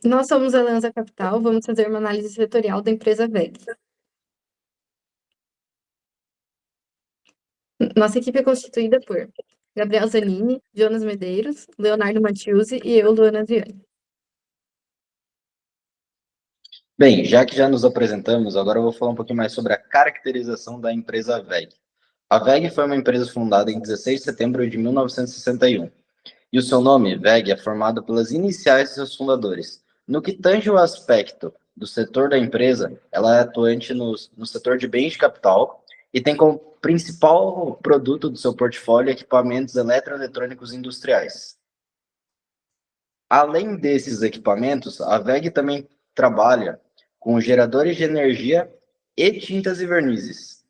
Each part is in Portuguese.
Nós somos a Lanza Capital, vamos fazer uma análise setorial da empresa WEG. Nossa equipe é constituída por Gabriel Zanini, Jonas Medeiros, Leonardo Matiusi e eu, Luana Adriane. Bem, já que já nos apresentamos, agora eu vou falar um pouquinho mais sobre a caracterização da empresa WEG. A WEG foi uma empresa fundada em 16 de setembro de 1961, e o seu nome, WEG, é formado pelas iniciais de seus fundadores. No que tange o aspecto do setor da empresa, ela é atuante no setor de bens de capital e tem como principal produto do seu portfólio equipamentos eletroeletrônicos industriais. Além desses equipamentos, a WEG também trabalha com geradores de energia e tintas e vernizes.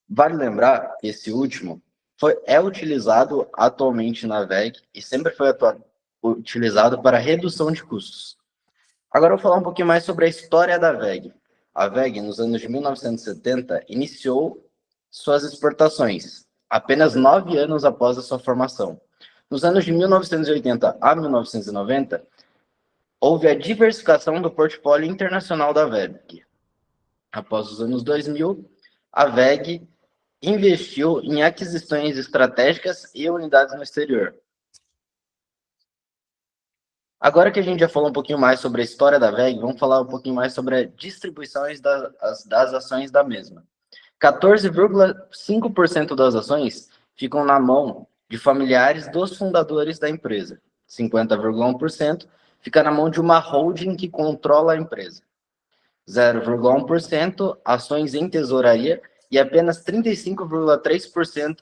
Vale lembrar que esse último é utilizado atualmente na WEG e sempre foi utilizado para redução de custos. Agora eu vou falar um pouquinho mais sobre a história da WEG. A WEG, nos anos de 1970, iniciou suas exportações, apenas 9 anos após a sua formação. Nos anos de 1980 a 1990, houve a diversificação do portfólio internacional da WEG. Após os anos 2000, a WEG investiu em aquisições estratégicas e unidades no exterior. Agora que a gente já falou um pouquinho mais sobre a história da WEG, vamos falar um pouquinho mais sobre a distribuição das ações da mesma. 14,5% das ações ficam na mão de familiares dos fundadores da empresa. 50,1% fica na mão de uma holding que controla a empresa. 0,1% ações em tesouraria e apenas 35,3%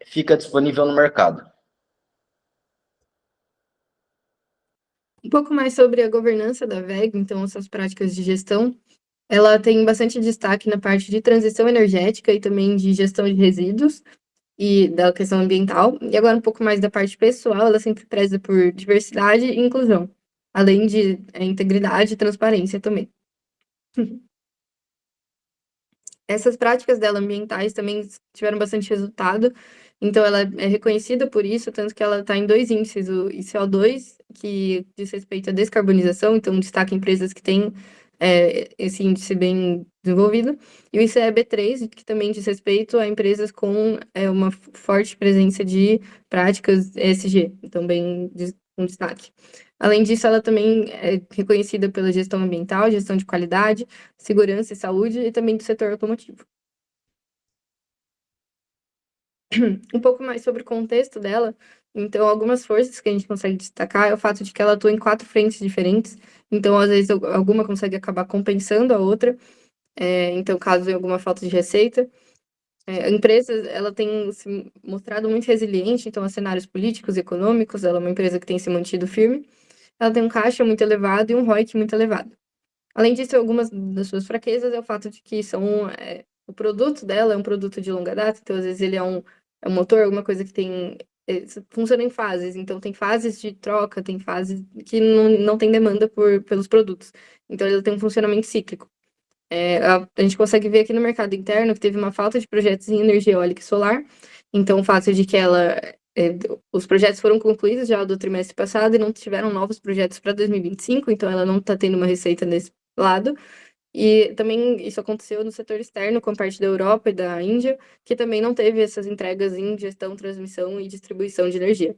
fica disponível no mercado. Um pouco mais sobre a governança da WEG, então, essas práticas de gestão. Ela tem bastante destaque na parte de transição energética e também de gestão de resíduos e da questão ambiental. E agora um pouco mais da parte pessoal, ela sempre preza por diversidade e inclusão, além de integridade e transparência também. Essas práticas dela ambientais também tiveram bastante resultado, então ela é reconhecida por isso, tanto que ela está em 2 índices, o ICO2, que diz respeito à descarbonização, então destaca empresas que têm esse índice bem desenvolvido, e o ICE-B3, que também diz respeito a empresas com uma forte presença de práticas ESG, então bem com destaque. Além disso, ela também é reconhecida pela gestão ambiental, gestão de qualidade, segurança e saúde e também do setor automotivo. Um pouco mais sobre o contexto dela. Então, algumas forças que a gente consegue destacar é o fato de que ela atua em 4 frentes diferentes. Então, às vezes, alguma consegue acabar compensando a outra. Então, caso tenha alguma falta de receita. A empresa, ela tem se mostrado muito resiliente, então, a cenários políticos e econômicos. Ela é uma empresa que tem se mantido firme. Ela tem um caixa muito elevado e um ROIC muito elevado. Além disso, algumas das suas fraquezas é o fato de que o produto dela é um produto de longa data, então às vezes ele é um motor, alguma coisa que funciona em fases, então tem fases de troca, tem fases que não tem demanda pelos produtos, então ele tem um funcionamento cíclico. A gente consegue ver aqui no mercado interno que teve uma falta de projetos em energia eólica e solar, então o fato de que os projetos foram concluídos já do trimestre passado e não tiveram novos projetos para 2025, então ela não está tendo uma receita nesse lado. E também isso aconteceu no setor externo, com a parte da Europa e da Índia, que também não teve essas entregas em gestão, transmissão e distribuição de energia.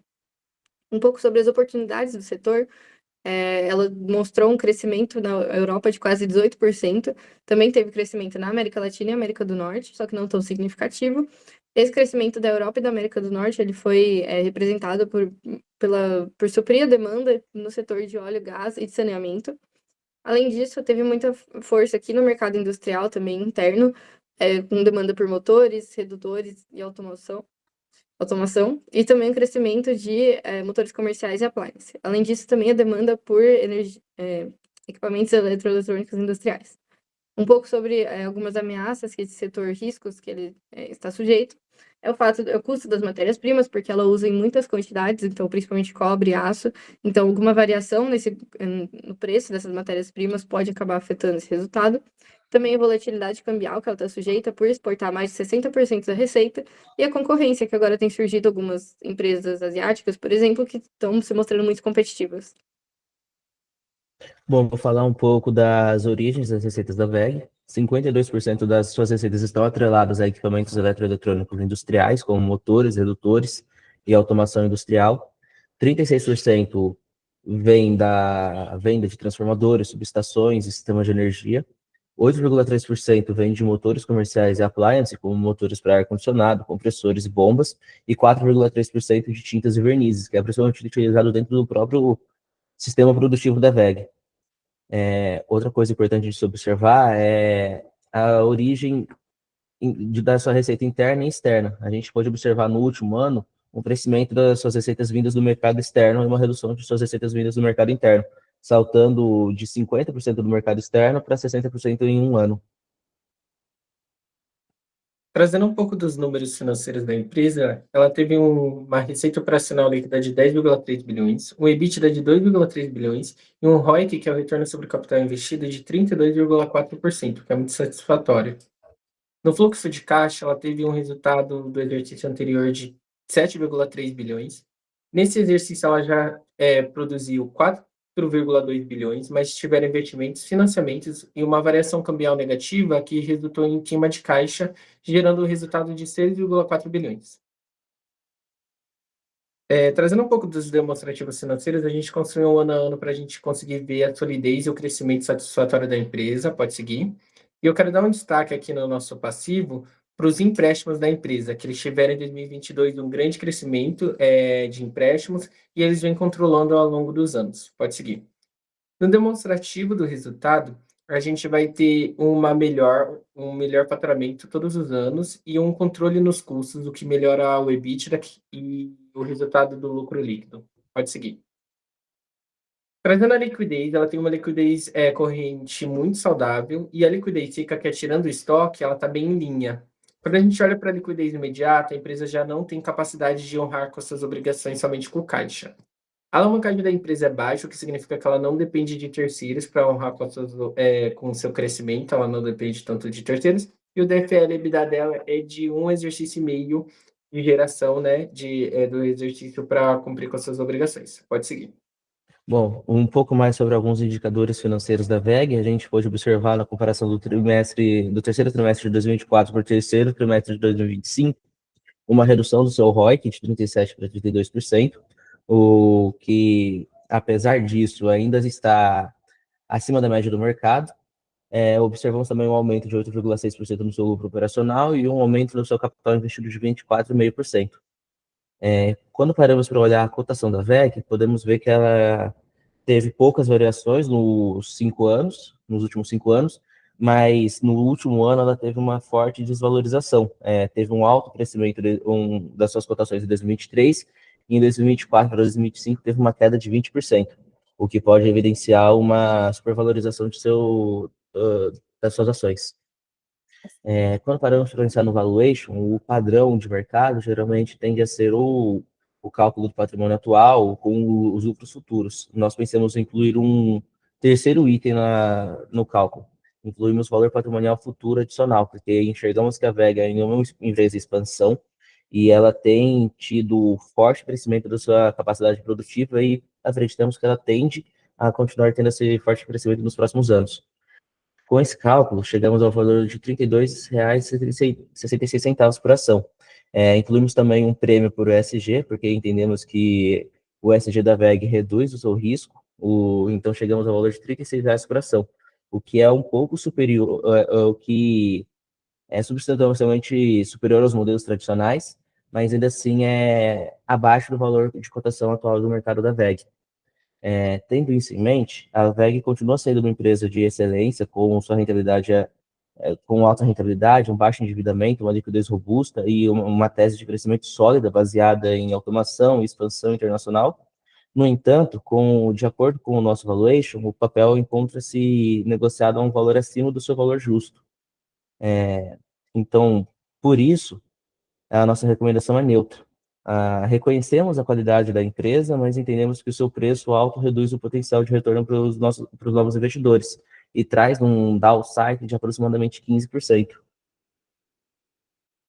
Um pouco sobre as oportunidades do setor, ela mostrou um crescimento na Europa de quase 18%, também teve crescimento na América Latina e América do Norte, só que não tão significativo. Esse crescimento da Europa e da América do Norte ele foi representado por suprir a demanda no setor de óleo, gás e de saneamento. Além disso, teve muita força aqui no mercado industrial também interno, com demanda por motores, redutores e automação, e também o crescimento de motores comerciais e appliance. Além disso, também a demanda por equipamentos eletroeletrônicos industriais. Um pouco sobre algumas ameaças que esse setor, riscos que ele está sujeito, é o custo das matérias-primas, porque ela usa em muitas quantidades, então principalmente cobre e aço, então alguma variação no preço dessas matérias-primas pode acabar afetando esse resultado. Também a volatilidade cambial, que ela está sujeita por exportar mais de 60% da receita, e a concorrência, que agora tem surgido algumas empresas asiáticas, por exemplo, que estão se mostrando muito competitivas. Bom, vou falar um pouco das origens das receitas da WEG. 52% das suas receitas estão atreladas a equipamentos eletroeletrônicos industriais, como motores, redutores e automação industrial. 36% vem da venda de transformadores, subestações e sistemas de energia. 8,3% vem de motores comerciais e appliance, como motores para ar-condicionado, compressores e bombas. E 4,3% de tintas e vernizes, que é principalmente utilizado dentro do próprio sistema produtivo da WEG. Outra coisa importante de se observar é a origem da sua receita interna e externa. A gente pode observar no último ano um crescimento das suas receitas vindas do mercado externo e uma redução de suas receitas vindas do mercado interno, saltando de 50% do mercado externo para 60% em um ano. Trazendo um pouco dos números financeiros da empresa, ela teve uma receita operacional líquida de 10,3 bilhões, um EBITDA de 2,3 bilhões e um ROIC, que é o retorno sobre o capital investido, de 32,4%, que é muito satisfatório. No fluxo de caixa, ela teve um resultado do exercício anterior de 7,3 bilhões. Nesse exercício, ela já produziu 4,2 bilhões, mas tiveram investimentos, financiamentos e uma variação cambial negativa que resultou em queima de caixa, gerando o resultado de 6,4 bilhões. Trazendo um pouco dos demonstrativos financeiros, a gente construiu um ano a ano para a gente conseguir ver a solidez e o crescimento satisfatório da empresa. Pode seguir. E eu quero dar um destaque aqui no nosso passivo para os empréstimos da empresa, que eles tiveram em 2022 um grande crescimento de empréstimos e eles vêm controlando ao longo dos anos. Pode seguir. No demonstrativo do resultado, a gente vai ter um melhor faturamento todos os anos e um controle nos custos, o que melhora o EBITDA e o resultado do lucro líquido. Pode seguir. Trazendo a liquidez, ela tem uma liquidez corrente muito saudável e a liquidez seca, que é tirando o estoque, ela está bem em linha. Quando a gente olha para a liquidez imediata, a empresa já não tem capacidade de honrar com suas obrigações somente com caixa. A alavancagem da empresa é baixa, o que significa que ela não depende de terceiros para honrar com o seu crescimento, ela não depende tanto de terceiros. E o DFL EBITDA dela é de um exercício e meio de geração, né, do exercício para cumprir com as suas obrigações. Pode seguir. Bom, um pouco mais sobre alguns indicadores financeiros da WEG, a gente pode observar na comparação do terceiro trimestre de 2024 para o terceiro trimestre de 2025, uma redução do seu ROIC de 37% para 32%, o que, apesar disso, ainda está acima da média do mercado. Observamos também um aumento de 8,6% no seu lucro operacional e um aumento no seu capital investido de 24,5%. Quando paramos para olhar a cotação da WEG, podemos ver que ela teve poucas variações nos últimos 5 anos, mas no último ano ela teve uma forte desvalorização. Teve um alto crescimento das suas cotações em 2023, e em 2024 para 2025 teve uma queda de 20%, o que pode evidenciar uma supervalorização das suas ações. Quando paramos para pensar no valuation, o padrão de mercado geralmente tende a ser o cálculo do patrimônio atual com os lucros futuros. Nós pensamos em incluir um terceiro item no cálculo. Incluímos o valor patrimonial futuro adicional, porque enxergamos que a WEG é uma empresa em expansão e ela tem tido forte crescimento da sua capacidade produtiva e acreditamos que ela tende a continuar tendo esse forte crescimento nos próximos anos. Com esse cálculo, chegamos ao valor de R$ 32,66 por ação. Incluímos também um prêmio por ESG, porque entendemos que o ESG da WEG reduz o seu risco, então chegamos ao valor de R$ 36 por ação, o que é um pouco superior, o que é substancialmente superior aos modelos tradicionais, mas ainda assim é abaixo do valor de cotação atual do mercado da WEG. Tendo isso em mente, a WEG continua sendo uma empresa de excelência, com sua rentabilidade com alta rentabilidade, um baixo endividamento, uma liquidez robusta e uma tese de crescimento sólida baseada em automação e expansão internacional. No entanto, de acordo com o nosso valuation, o papel encontra-se negociado a um valor acima do seu valor justo. Então, por isso, a nossa recomendação é neutra. Reconhecemos a qualidade da empresa, mas entendemos que o seu preço alto reduz o potencial de retorno para os novos investidores e traz um downside de aproximadamente 15%.